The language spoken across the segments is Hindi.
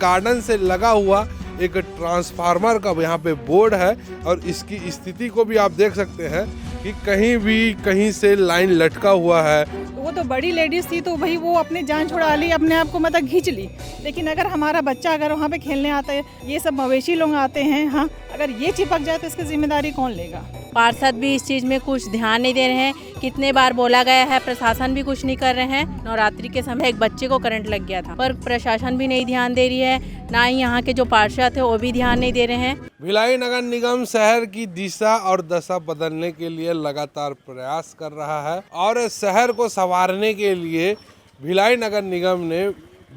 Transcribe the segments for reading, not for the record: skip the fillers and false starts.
गार्डन से लगा हुआ एक ट्रांसफार्मर का यहाँ पे बोर्ड है और इसकी स्थिति को भी आप देख सकते हैं कि कहीं से लाइन लटका हुआ है। वो तो बड़ी लेडीज थी तो भाई वो अपनी जान छुड़ा ली, अपने आप को मतलब खींच ली। लेकिन अगर हमारा बच्चा अगर वहाँ पे खेलने आता है, ये सब मवेशी लोग आते हैं, हाँ, अगर ये चिपक जाए तो इसकी जिम्मेदारी कौन लेगा? पार्षद भी इस चीज़ में कुछ ध्यान नहीं दे रहे हैं। कितने बार बोला गया है, प्रशासन भी कुछ नहीं कर रहे हैं। नवरात्रि के समय एक बच्चे को करंट लग गया था, पर प्रशासन भी नहीं ध्यान दे रही है, ना ही यहाँ के जो पार्षद थे वो भी ध्यान नहीं दे रहे हैं। भिलाई नगर निगम शहर की दिशा और दशा बदलने के लिए लगातार प्रयास कर रहा है और शहर को संवारने के लिए भिलाई नगर निगम ने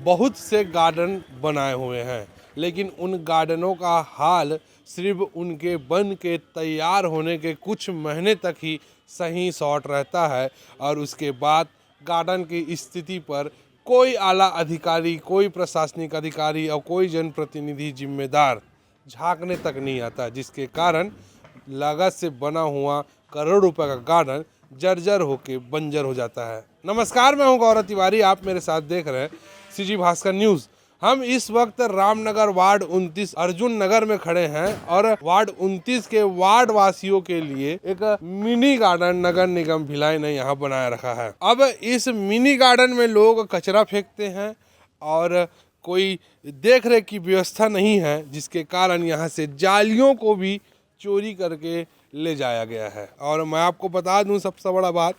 बहुत से गार्डन बनाए हुए हैं, लेकिन उन गार्डनों का हाल सिर्फ उनके बन के तैयार होने के कुछ महीने तक ही सही शॉट रहता है और उसके बाद गार्डन की स्थिति पर कोई आला अधिकारी, कोई प्रशासनिक अधिकारी और कोई जनप्रतिनिधि जिम्मेदार झांकने तक नहीं आता, जिसके कारण लागत से बना हुआ करोड़ रुपए का गार्डन जर्जर होके बंजर हो जाता है। नमस्कार, मैं हूं गौरव तिवारी, आप मेरे साथ देख रहे हैं सीजी भास्कर न्यूज़। हम इस वक्त रामनगर वार्ड 29 अर्जुन नगर में खड़े हैं और वार्ड 29 के वार्ड वासियों के लिए एक मिनी गार्डन नगर निगम भिलाई ने यहाँ बनाया रखा है। अब इस मिनी गार्डन में लोग कचरा फेंकते हैं और कोई देख रेख की व्यवस्था नहीं है, जिसके कारण यहाँ से जालियों को भी चोरी करके ले जाया गया है। और मैं आपको बता दूं सबसे बड़ा बात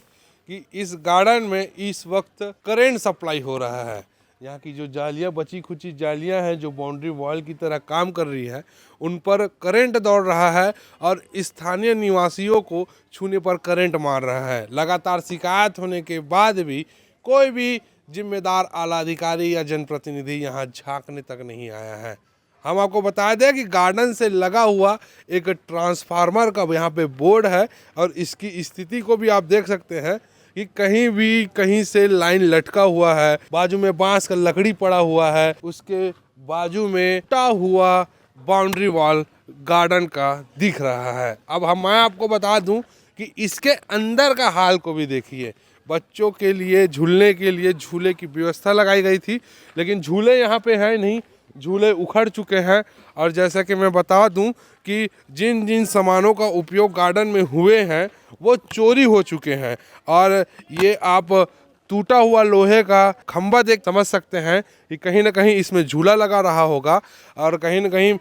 कि इस गार्डन में इस वक्त करंट सप्लाई हो रहा है। यहाँ की जो जालियाँ, बची खुची जालियाँ हैं जो बाउंड्री वॉल की तरह काम कर रही है, उन पर करंट दौड़ रहा है और स्थानीय निवासियों को छूने पर करंट मार रहा है। लगातार शिकायत होने के बाद भी कोई भी जिम्मेदार आला अधिकारी या जनप्रतिनिधि यहाँ झांकने तक नहीं आया है। हम आपको बता दें कि गार्डन से लगा हुआ एक ट्रांसफार्मर का यहाँ पे बोर्ड है और इसकी स्थिति को भी आप देख सकते हैं कि कहीं से लाइन लटका हुआ है। बाजू में बांस का लकड़ी पड़ा हुआ है, उसके बाजू में टूटा हुआ बाउंड्री वॉल गार्डन का दिख रहा है। अब मैं आपको बता दूं कि इसके अंदर का हाल को भी देखिए। बच्चों के लिए झूलने के लिए झूले की व्यवस्था लगाई गई थी, लेकिन झूले यहाँ पे हैं नहीं, झूले उखड़ चुके हैं। और जैसा कि मैं बता दूं कि जिन जिन सामानों का उपयोग गार्डन में हुए हैं वो चोरी हो चुके हैं। और ये आप टूटा हुआ लोहे का खंभा देख समझ सकते हैं कि कहीं ना कहीं इसमें झूला लगा रहा होगा और कहीं ना कहीं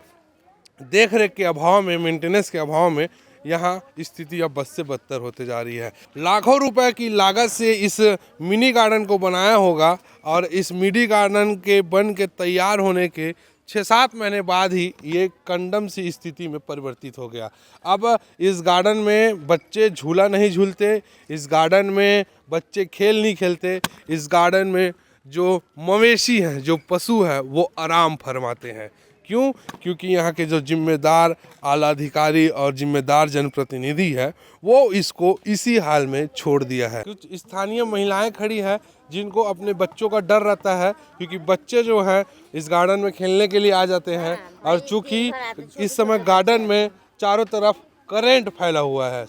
देख रेख के अभाव में, मेंटेनेंस के अभाव में यहाँ स्थिति अब बद से बदतर होते जा रही है। लाखों रुपए की लागत से इस मिनी गार्डन को बनाया होगा और इस मिनी गार्डन के बन के तैयार होने के 6-7 महीने बाद ही ये कंडम सी स्थिति में परिवर्तित हो गया। अब इस गार्डन में बच्चे झूला नहीं झूलते, इस गार्डन में बच्चे खेल नहीं खेलते, इस गार्डन में जो मवेशी हैं, जो पशु हैं, वो आराम फरमाते हैं। क्यों? क्योंकि यहाँ के जो जिम्मेदार आला अधिकारी और जिम्मेदार जनप्रतिनिधि है वो इसको इसी हाल में छोड़ दिया है। कुछ स्थानीय महिलाएं खड़ी हैं जिनको अपने बच्चों का डर रहता है, क्योंकि बच्चे जो हैं इस गार्डन में खेलने के लिए आ जाते हैं और चूँकि इस समय गार्डन में चारों तरफ करंट फैला हुआ है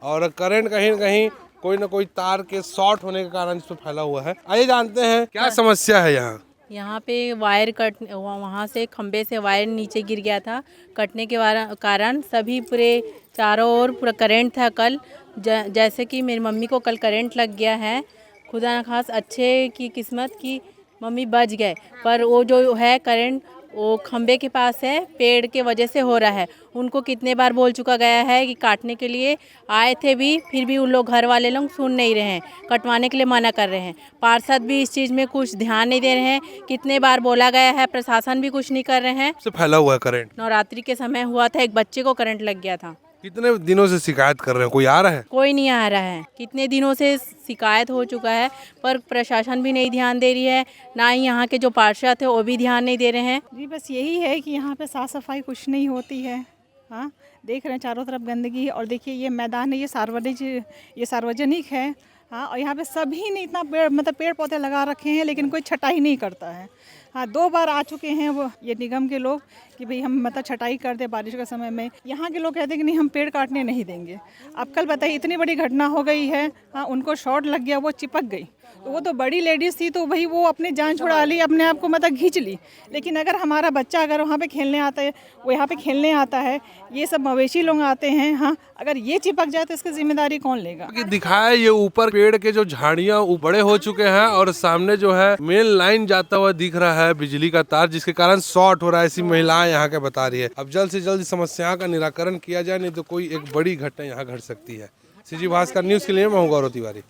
और करंट कहीं ना कहीं कोई ना कोई तार के शॉर्ट होने के कारण इस पर फैला हुआ है। आइए जानते हैं क्या समस्या है यहाँ पे वायर कट, वहाँ से खंबे से वायर नीचे गिर गया था। कटने के कारण सभी पूरे चारों ओर पूरा करंट था। कल जैसे कि मेरी मम्मी को कल करंट लग गया है। खुदा न खास अच्छे की किस्मत की मम्मी बच गए, पर वो जो है करंट वो खंबे के पास है, पेड़ के वजह से हो रहा है। उनको कितने बार बोल चुका गया है कि काटने के लिए आए थे भी, फिर भी उन लोग घर वाले लोग सुन नहीं रहे हैं, कटवाने के लिए मना कर रहे हैं। पार्षद भी इस चीज़ में कुछ ध्यान नहीं दे रहे हैं। कितने बार बोला गया है, प्रशासन भी कुछ नहीं कर रहे हैं। फैला हुआ करंट नवरात्रि के समय हुआ था, एक बच्चे को करंट लग गया था। कितने दिनों से शिकायत कर रहे हैं, कोई आ रहा है? कोई नहीं आ रहा है। कितने दिनों से शिकायत हो चुका है, पर प्रशासन भी नहीं ध्यान दे रही है, ना ही यहाँ के जो पार्षद थे वो भी ध्यान नहीं दे रहे हैं। जी बस यही है कि यहाँ पे साफ़ सफाई कुछ नहीं होती है। हाँ, देख रहे हैं चारों तरफ गंदगी। और देखिए ये मैदान है, ये सार्वजनिक है। हाँ, और यहाँ पे सभी ने इतना पेड़ पौधे लगा रखे हैं, लेकिन कोई छटाई नहीं करता है। हाँ, 2 बार आ चुके हैं वो ये निगम के लोग कि भाई हम छटाई कर दे बारिश के समय में। यहाँ के लोग कहते हैं कि नहीं, हम पेड़ काटने नहीं देंगे। अब कल बताइए, इतनी बड़ी घटना हो गई है। हाँ, उनको शॉर्ट लग गया, वो चिपक गई तो वो तो बड़ी लेडीज़ थी, तो भाई वो अपनी जान छुड़ा ली, अपने आप को मतलब खींच ली। लेकिन अगर हमारा बच्चा अगर वहाँ पे खेलने आता है, वो यहाँ पे खेलने आता है, ये सब मवेशी लोग आते हैं, हाँ, अगर ये चिपक जाए तो इसकी जिम्मेदारी कौन लेगा? कि दिखाया ये ऊपर पेड़ के जो झाड़ियां बड़े हो चुके हैं और सामने जो है मेन लाइन जाता हुआ दिख रहा है बिजली का तार, जिसके कारण शॉर्ट हो रहा है। ऐसी महिलाएं यहाँ के बता रही है। अब जल्द से जल्द समस्या का निराकरण किया जाए, नहीं तो कोई एक बड़ी घटना यहाँ घट सकती है। सीजी भास्कर न्यूज के लिए मैं हूँ गौरव तिवारी।